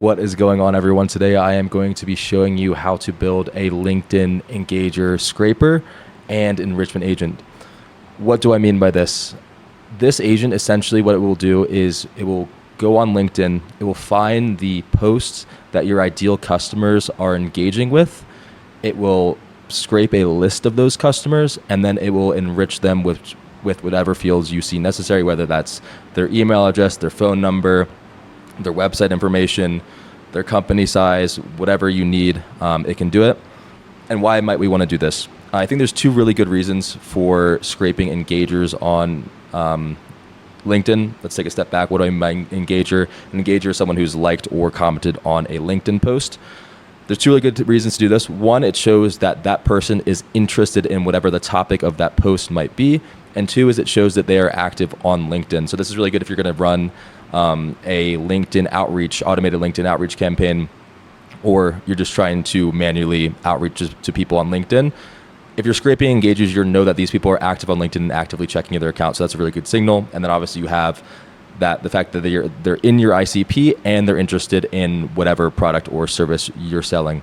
What is going on, everyone? Today I am going to be showing you how to build a LinkedIn Engager scraper and enrichment agent. What do I mean by this? This agent, essentially what it will do is it will go on LinkedIn, it will find the posts that your ideal customers are engaging with, it will scrape a list of those customers, and then it will enrich them with whatever fields you see necessary, whether that's their email address, their phone number, their website information, their company size, whatever you need, it can do it. And why might we want to do this? I think there's two really good reasons for scraping engagers on LinkedIn. Let's take a step back. What do I mean by engager? An engager is someone who's liked or commented on a LinkedIn post. There's two really good reasons to do this. One, it shows that that person is interested in whatever the topic of that post might be. And two is it shows that they are active on LinkedIn. So this is really good if you're going to run a LinkedIn outreach, automated LinkedIn outreach campaign, or you're just trying to manually outreach to people on LinkedIn. If you're scraping engagers, you know that these people are active on LinkedIn and actively checking their account. So that's a really good signal. And then obviously you have that the fact that they're in your ICP and they're interested in whatever product or service you're selling.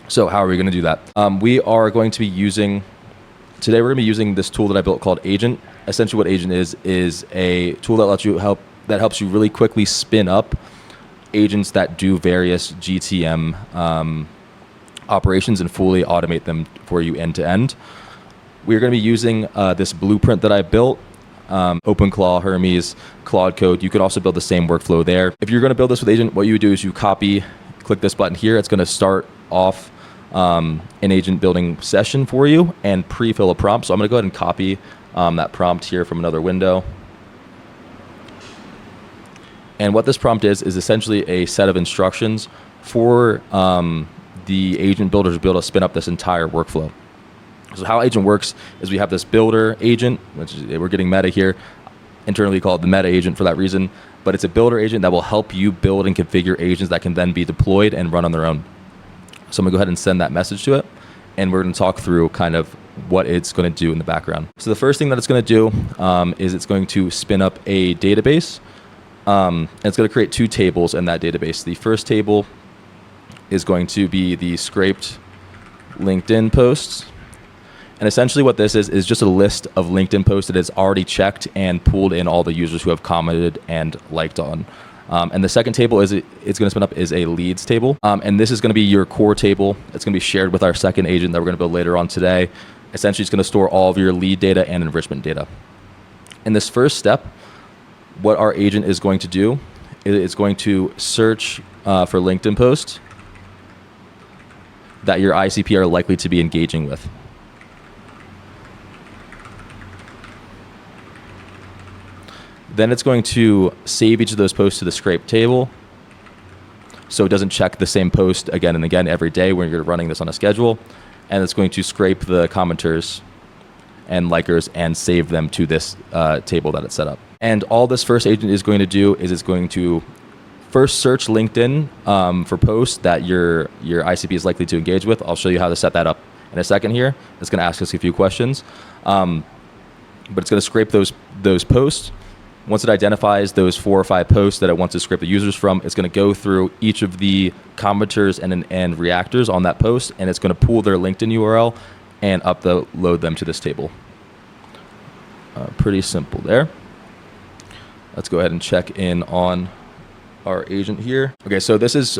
So how are we going to do that? Today we're going to be using this tool that I built called Agent. Essentially what Agent is a tool that helps you really quickly spin up agents that do various GTM operations and fully automate them for you end to end. We're going to be using this blueprint that I built, OpenClaw, Hermes, Claude Code. You could also build the same workflow there. If you're going to build this with Agent, what you would do is you click this button here. It's going to start off an agent building session for you and pre-fill a prompt. So I'm going to go ahead and copy that prompt here from another window. And what this prompt is essentially a set of instructions for the agent builder to be able to spin up this entire workflow. So how Agent works is we have this builder agent, which is, we're getting meta here, internally called the meta agent for that reason, but it's a builder agent that will help you build and configure agents that can then be deployed and run on their own. So I'm gonna go ahead and send that message to it, and we're gonna talk through kind of what it's gonna do in the background. So the first thing that it's gonna do is it's going to spin up a database, and it's gonna create two tables in that database. The first table is going to be the scraped LinkedIn posts. And essentially what this is just a list of LinkedIn posts that is already checked and pulled in all the users who have commented and liked on. And the second table it's going to spin up is a leads table. And this is going to be your core table. It's going to be shared with our second agent that we're going to build later on today. Essentially, it's going to store all of your lead data and enrichment data. In this first step, what our agent is going to do is it's going to search for LinkedIn posts that your ICP are likely to be engaging with. Then it's going to save each of those posts to the scrape table, so it doesn't check the same post again and again every day when you're running this on a schedule. And it's going to scrape the commenters and likers and save them to this table that it's set up. And all this first agent is going to do is it's going to first search LinkedIn for posts that your ICP is likely to engage with. I'll show you how to set that up in a second here. It's going to ask us a few questions, but it's going to scrape those posts. Once it identifies those 4 or 5 posts that it wants to scrape the users from, it's going to go through each of the commenters and reactors on that post, and it's going to pull their LinkedIn URL and upload them to this table. Pretty simple there. Let's go ahead and check in on our agent here. Okay, so this is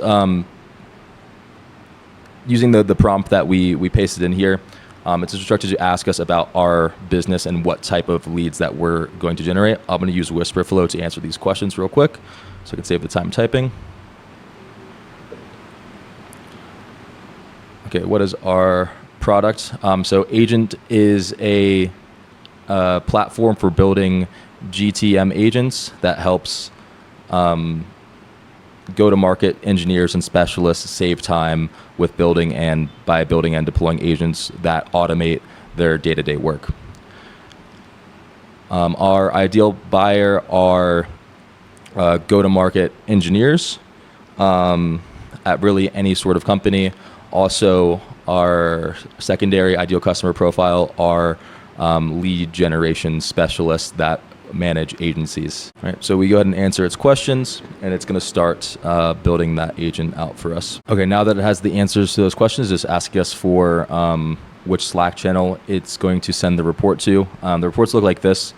using the prompt that we pasted in here. It's instructed to ask us about our business and what type of leads that we're going to generate. I'm going to use Whisperflow to answer these questions real quick so I can save the time typing. Okay, what is our product? So Agent is a platform for building GTM agents that helps go-to-market engineers and specialists save time with building and deploying agents that automate their day-to-day work. Our ideal buyer are go-to-market engineers at really any sort of company. Also, our secondary ideal customer profile are lead generation specialists that manage agencies. All right, so we go ahead and answer its questions, and it's going to start building that agent out for us. Okay, now that it has the answers to those questions, just ask us for which Slack channel it's going to send the report to. The reports look like this.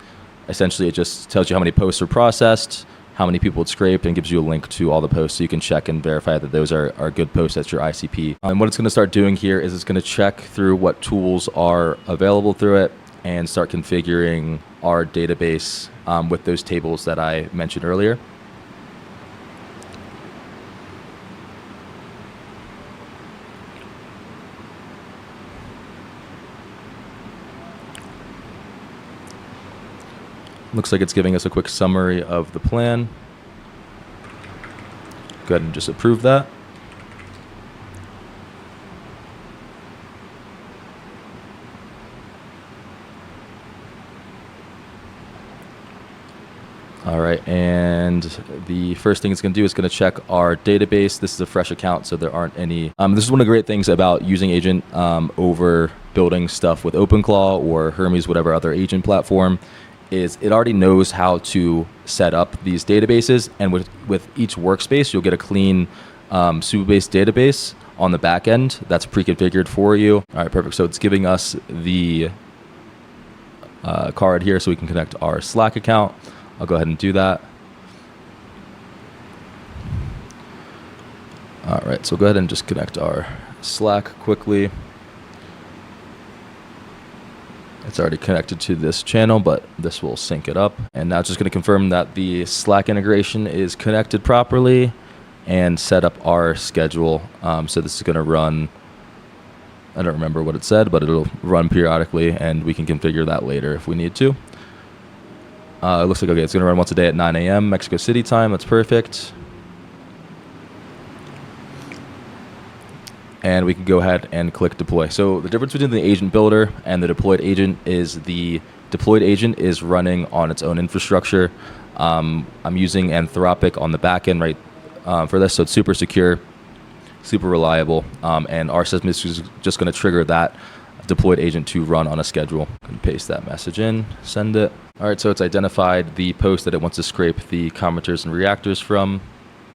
Essentially, it just tells you how many posts are processed, how many people it scraped, and gives you a link to all the posts so you can check and verify that those are good posts at your ICP. And what it's going to start doing here is it's going to check through what tools are available through it and start configuring our database with those tables that I mentioned earlier. Looks like it's giving us a quick summary of the plan. Go ahead and just approve that. All right, and the first thing it's going to do is going to check our database. This is a fresh account, so there aren't any. This is one of the great things about using agent over building stuff with OpenClaw or Hermes, whatever other agent platform, is it already knows how to set up these databases, and with each workspace, you'll get a clean Super-based database on the back end that's pre-configured for you. All right, perfect. So it's giving us the card here so we can connect our Slack account. I'll go ahead and do that. All right, so go ahead and just connect our Slack quickly. It's already connected to this channel, but this will sync it up. And now it's just going to confirm that the Slack integration is connected properly and set up our schedule. So this is going to run, I don't remember what it said, but it'll run periodically, and we can configure that later if we need to. It looks like, okay, it's going to run once a day at 9 a.m. Mexico City time. That's perfect. And we can go ahead and click deploy. So the difference between the agent builder and the deployed agent is the deployed agent is running on its own infrastructure. I'm using Anthropic on the back end for this, so it's super secure, super reliable, and our system is just going to trigger that deployed agent to run on a schedule. And paste that message in, send it. All right, so it's identified the post that it wants to scrape the commenters and reactors from.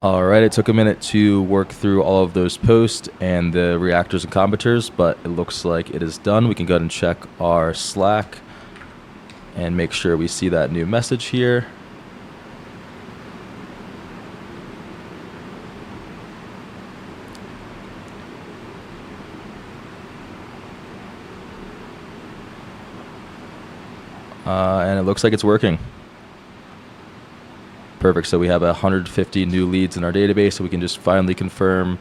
All right, it took a minute to work through all of those posts and the reactors and commenters, but it looks like it is done. We can go ahead and check our Slack and make sure we see that new message here. And it looks like it's working. Perfect. So we have 150 new leads in our database, so we can just finally confirm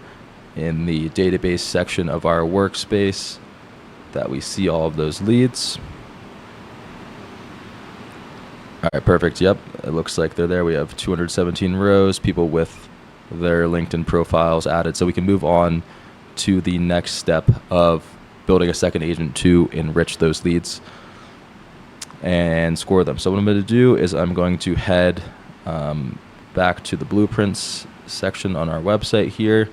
in the database section of our workspace that we see all of those leads. All right, perfect. Yep, it looks like they're there. We have 217 rows, people with their LinkedIn profiles added. So we can move on to the next step of building a second agent to enrich those leads and score them. So what I'm going to do is I'm going to head back to the blueprints section on our website here.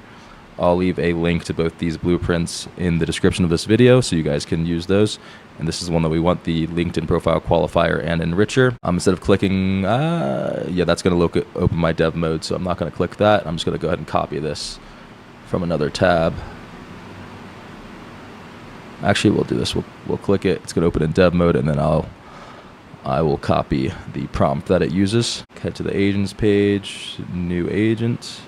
I'll leave a link to both these blueprints in the description of this video so you guys can use those. And this is the one that we want, the LinkedIn profile qualifier and enricher. Instead of clicking, that's going to open my dev mode, so I'm not going to click that. I'm just going to go ahead and copy this from another tab. Actually, we'll do this. We'll click it. It's going to open in dev mode, and then I will copy the prompt that it uses. Head to the agents page, new agent,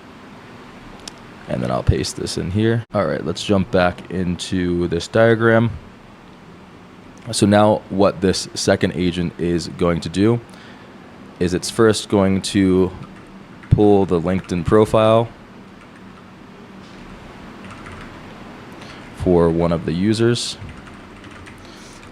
and then I'll paste this in here. All right, let's jump back into this diagram. So now what this second agent is going to do is it's first going to pull the LinkedIn profile for one of the users.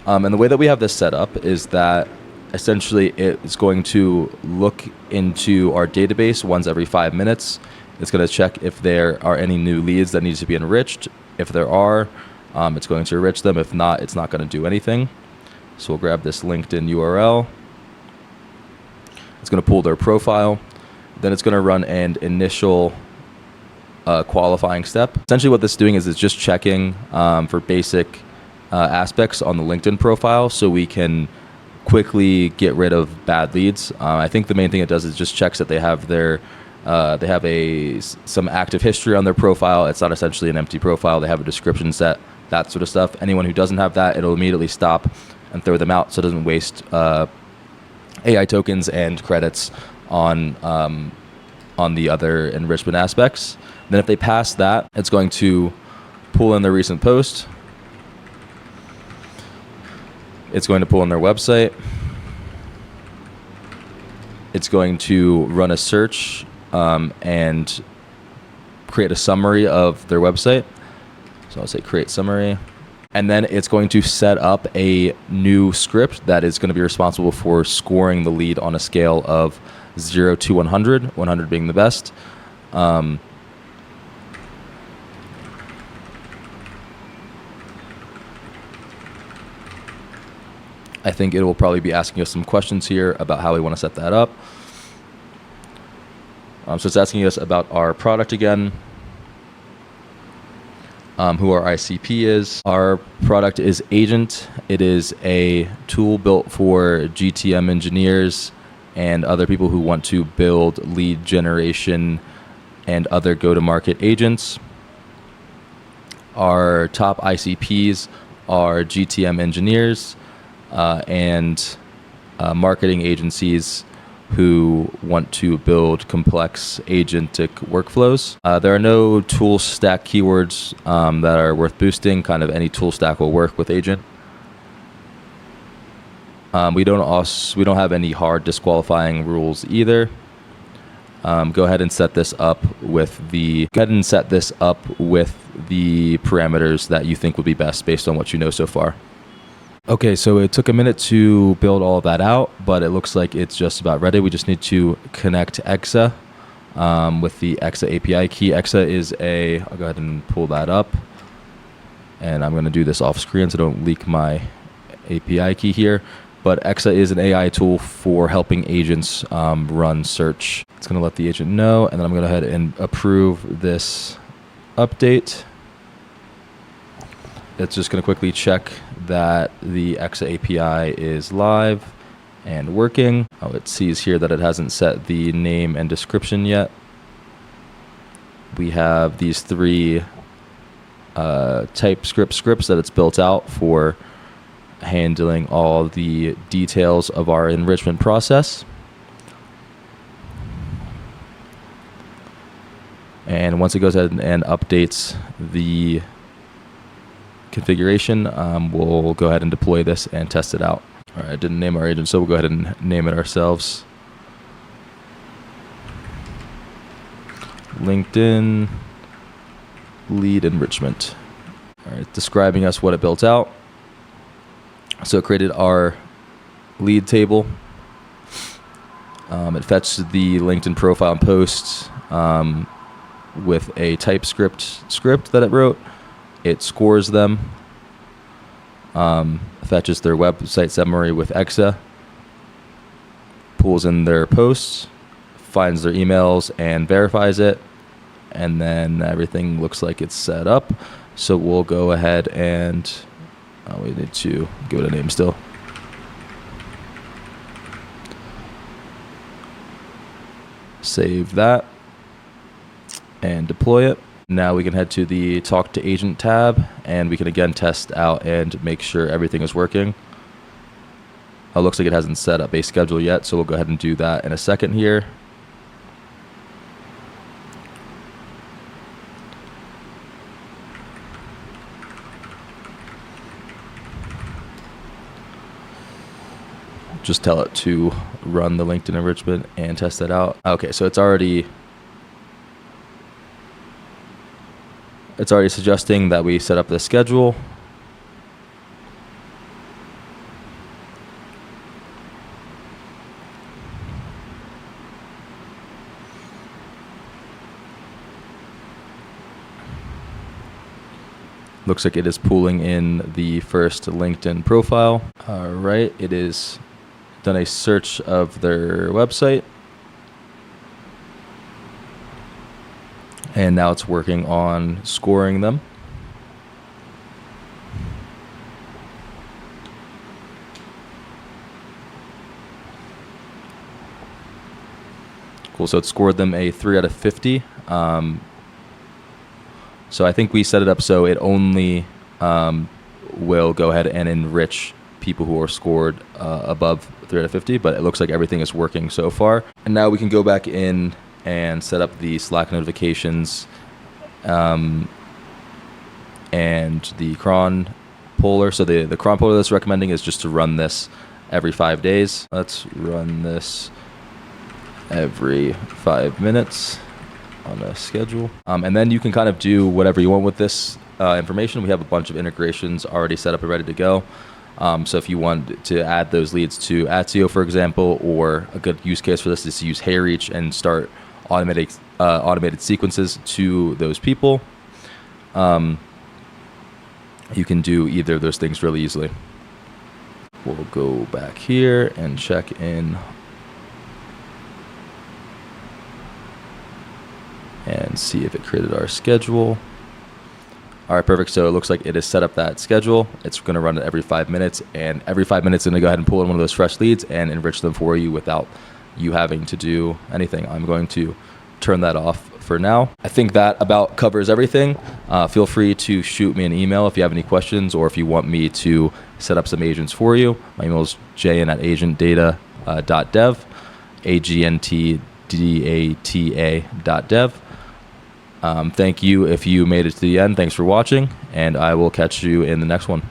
And the way that we have this set up is that essentially it's going to look into our database once every 5 minutes. It's going to check if there are any new leads that need to be enriched. If there are, it's going to enrich them. If not, it's not going to do anything. So we'll grab this LinkedIn URL. It's going to pull their profile. Then it's going to run an initial qualifying step. Essentially what this is doing is it's just checking for basic aspects on the LinkedIn profile so we can quickly get rid of bad leads. I think the main thing it does is just checks that they have some active history on their profile. It's not essentially an empty profile. They have a description set, that sort of stuff. Anyone who doesn't have that, it'll immediately stop and throw them out, so it doesn't waste AI tokens and credits on the other enrichment aspects. Then if they pass that, it's going to pull in their recent post. It's going to pull in their website. It's going to run a search and create a summary of their website. So I'll say create summary. And then it's going to set up a new script that is going to be responsible for scoring the lead on a scale of 0 to 100, 100 being the best. I think it will probably be asking us some questions here about how we want to set that up. So it's asking us about our product again, who our ICP is. Our product is Agent. It is a tool built for GTM engineers and other people who want to build lead generation and other go-to-market agents. Our top ICPs are GTM engineers and marketing agencies who want to build complex agentic workflows. There are no tool stack keywords that are worth boosting. Kind of any tool stack will work with agent. We don't have any hard disqualifying rules either. Go ahead and set this up with the parameters that you think would be best based on what you know so far. Okay, so it took a minute to build all of that out, but it looks like it's just about ready. We just need to connect Exa with the Exa API key. Exa is I'll go ahead and pull that up. And I'm going to do this off screen so I don't leak my API key here. But Exa is an AI tool for helping agents run search. It's going to let the agent know, and then I'm going to go ahead and approve this update. It's just going to quickly check that the Exa API is live and working. It sees here that it hasn't set the name and description yet. We have these 3 TypeScript scripts that it's built out for handling all the details of our enrichment process. And once it goes ahead and updates the configuration, we'll go ahead and deploy this and test it out. All right, I didn't name our agent, so we'll go ahead and name it ourselves. LinkedIn lead enrichment. All right, describing us what it built out. So it created our lead table. It fetched the LinkedIn profile and posts with a TypeScript script that it wrote. It scores them, fetches their website summary with Exa, pulls in their posts, finds their emails and verifies it, and then everything looks like it's set up. So we'll go ahead and we need to give it a name still. Save that and deploy it. Now we can head to the Talk to Agent tab, and we can again test out and make sure everything is working. It looks like it hasn't set up a schedule yet, so we'll go ahead and do that in a second here. Just tell it to run the LinkedIn enrichment and test that out. Okay, so it's already suggesting that we set up the schedule. Looks like it is pulling in the first LinkedIn profile. All right, it is done a search of their website. And now it's working on scoring them. Cool. So it scored them a 3 out of 50. So I think we set it up so it only will go ahead and enrich people who are scored above 3 out of 50, but it looks like everything is working so far. And now we can go back in and set up the Slack notifications and the cron poller. So the cron poller that's recommending is just to run this every 5 days. Let's run this every 5 minutes on a schedule. And then you can kind of do whatever you want with this information. We have a bunch of integrations already set up and ready to go. So if you want to add those leads to Adsio, for example, or a good use case for this is to use HeyReach and start automated sequences to those people, you can do either of those things really easily. We'll go back here and check in and see if it created our schedule. All right, perfect. So it looks like it has set up that schedule. It's going to run it every 5 minutes, and every 5 minutes it's going to go ahead and pull in one of those fresh leads and enrich them for you without you having to do anything. I'm going to turn that off for now. I think that about covers everything. Feel free to shoot me an email if you have any questions or if you want me to set up some agents for you. My email is jn@agentdata.dev, agentdata.dev. Thank you if you made it to the end. Thanks for watching, and I will catch you in the next one.